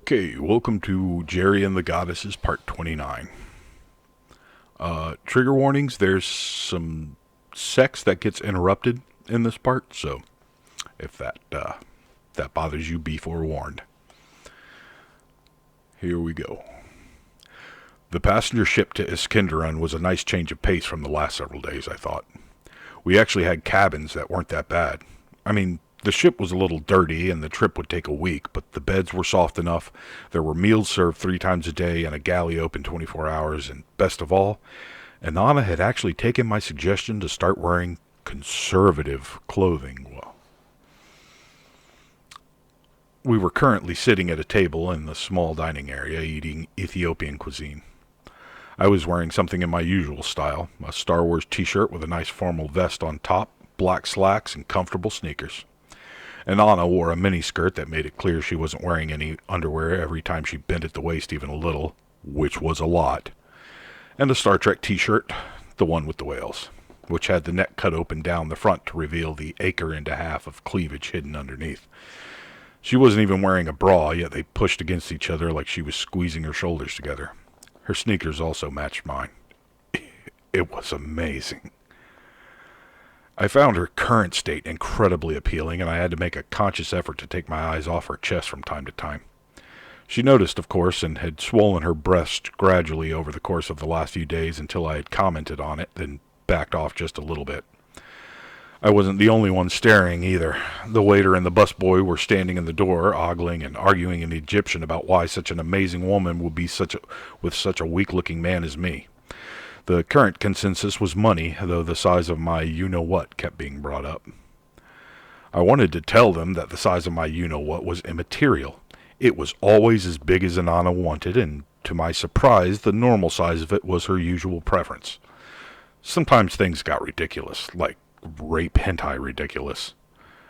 Okay, welcome to Jerry and the Goddesses, part 29. Trigger warnings, there's some sex that gets interrupted in this part, so if that bothers you, be forewarned. Here we go. The passenger ship to Iskenderun was a nice change of pace from the last several days, I thought. We actually had cabins that weren't that bad. I mean, the ship was a little dirty and the trip would take a week, but the beds were soft enough, there were meals served 3 times a day, and a galley open 24 hours, and best of all, Inanna had actually taken my suggestion to start wearing conservative clothing. Well, we were currently sitting at a table in the small dining area eating Ethiopian cuisine. I was wearing something in my usual style, a Star Wars t-shirt with a nice formal vest on top, black slacks, and comfortable sneakers. Inanna wore a miniskirt that made it clear she wasn't wearing any underwear every time she bent at the waist even a little, which was a lot. And a Star Trek t-shirt, the one with the whales, which had the neck cut open down the front to reveal the acre and a half of cleavage hidden underneath. She wasn't even wearing a bra, yet they pushed against each other like she was squeezing her shoulders together. Her sneakers also matched mine. It was amazing. I found her current state incredibly appealing, and I had to make a conscious effort to take my eyes off her chest from time to time. She noticed, of course, and had swollen her breast gradually over the course of the last few days until I had commented on it, then backed off just a little bit. I wasn't the only one staring either. The waiter and the busboy were standing in the door, ogling and arguing in Egyptian about why such an amazing woman would be with such a weak-looking man as me. The current consensus was money, though the size of my you-know-what kept being brought up. I wanted to tell them that the size of my you-know-what was immaterial. It was always as big as Inanna wanted, and to my surprise, the normal size of it was her usual preference. Sometimes things got ridiculous, like rape hentai ridiculous.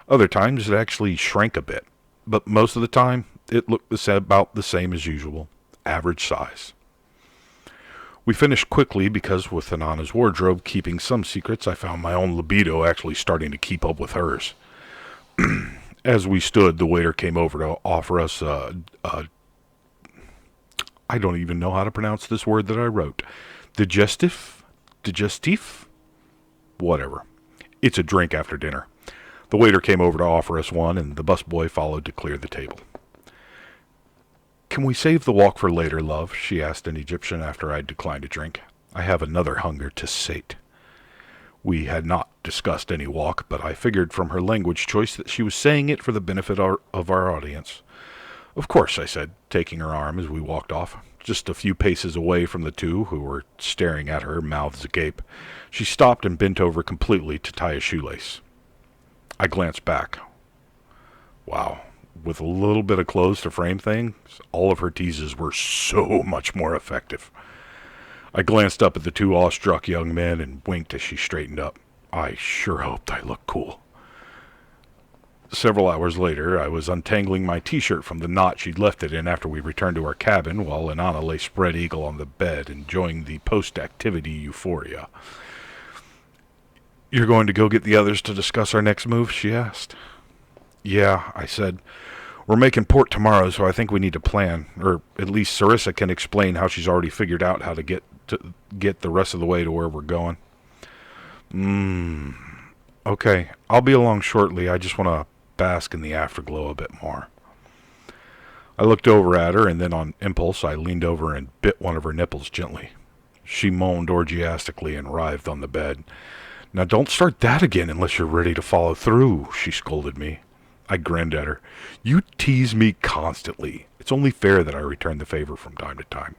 Other times it actually shrank a bit, but most of the time it looked about the same as usual, average size. We finished quickly because with Inanna's wardrobe keeping some secrets, I found my own libido actually starting to keep up with hers. As we stood, the waiter came over to offer us I don't even know how to pronounce this word that I wrote. Digestif? Digestif? Whatever. It's a drink after dinner. The waiter came over to offer us one, and the busboy followed to clear the table. "Can we save the walk for later, love?" she asked in Egyptian after I'd declined a drink. "I have another hunger to sate." We had not discussed any walk, but I figured from her language choice that she was saying it for the benefit of our audience. "Of course," I said, taking her arm as we walked off, just a few paces away from the two who were staring at her, mouths agape. She stopped and bent over completely to tie a shoelace. I glanced back. Wow. With a little bit of clothes to frame things, all of her teases were so much more effective. I glanced up at the two awestruck young men and winked as she straightened up. I sure hoped I looked cool. Several hours later, I was untangling my t-shirt from the knot she'd left it in after we returned to our cabin, while Inanna lay spread eagle on the bed, enjoying the post-activity euphoria. "You're going to go get the others to discuss our next move?" she asked. "Yeah," I said. "We're making port tomorrow, so I think we need to plan. Or at least Sarissa can explain how she's already figured out how to get the rest of the way to where we're going." Okay. I'll be along shortly. I just want to bask in the afterglow a bit more." I looked over at her, and then on impulse I leaned over and bit one of her nipples gently. She moaned orgiastically and writhed on the bed. "Now don't start that again unless you're ready to follow through," she scolded me. I grinned at her. "You tease me constantly. It's only fair that I return the favor from time to time."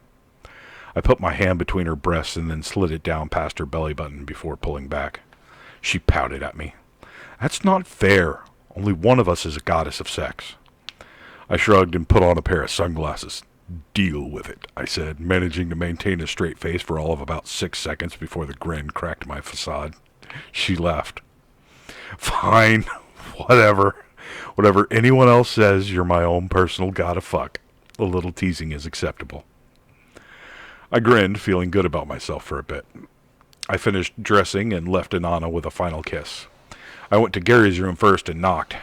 I put my hand between her breasts and then slid it down past her belly button before pulling back. She pouted at me. "That's not fair. Only one of us is a goddess of sex." I shrugged and put on a pair of sunglasses. "Deal with it," I said, managing to maintain a straight face for all of about 6 seconds before the grin cracked my facade. She laughed. "Fine. Whatever. Whatever anyone else says, you're my own personal god of fuck. A little teasing is acceptable." I grinned, feeling good about myself for a bit. I finished dressing and left Inanna with a final kiss. I went to Gary's room first and knocked.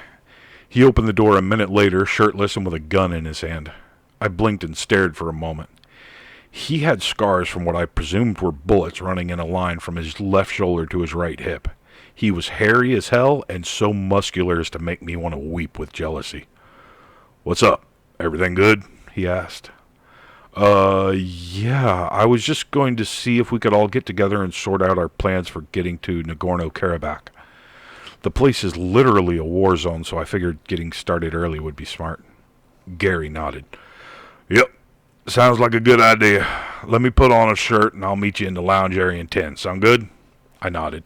He opened the door a minute later, shirtless and with a gun in his hand. I blinked and stared for a moment. He had scars from what I presumed were bullets running in a line from his left shoulder to his right hip. He was hairy as hell and so muscular as to make me want to weep with jealousy. "What's up? Everything good?" he asked. Yeah, I was just going to see if we could all get together and sort out our plans for getting to Nagorno-Karabakh. The place is literally a war zone, so I figured getting started early would be smart." Gary nodded. "Yep, sounds like a good idea. Let me put on a shirt and I'll meet you in the lounge area in 10. Sound good?" I nodded.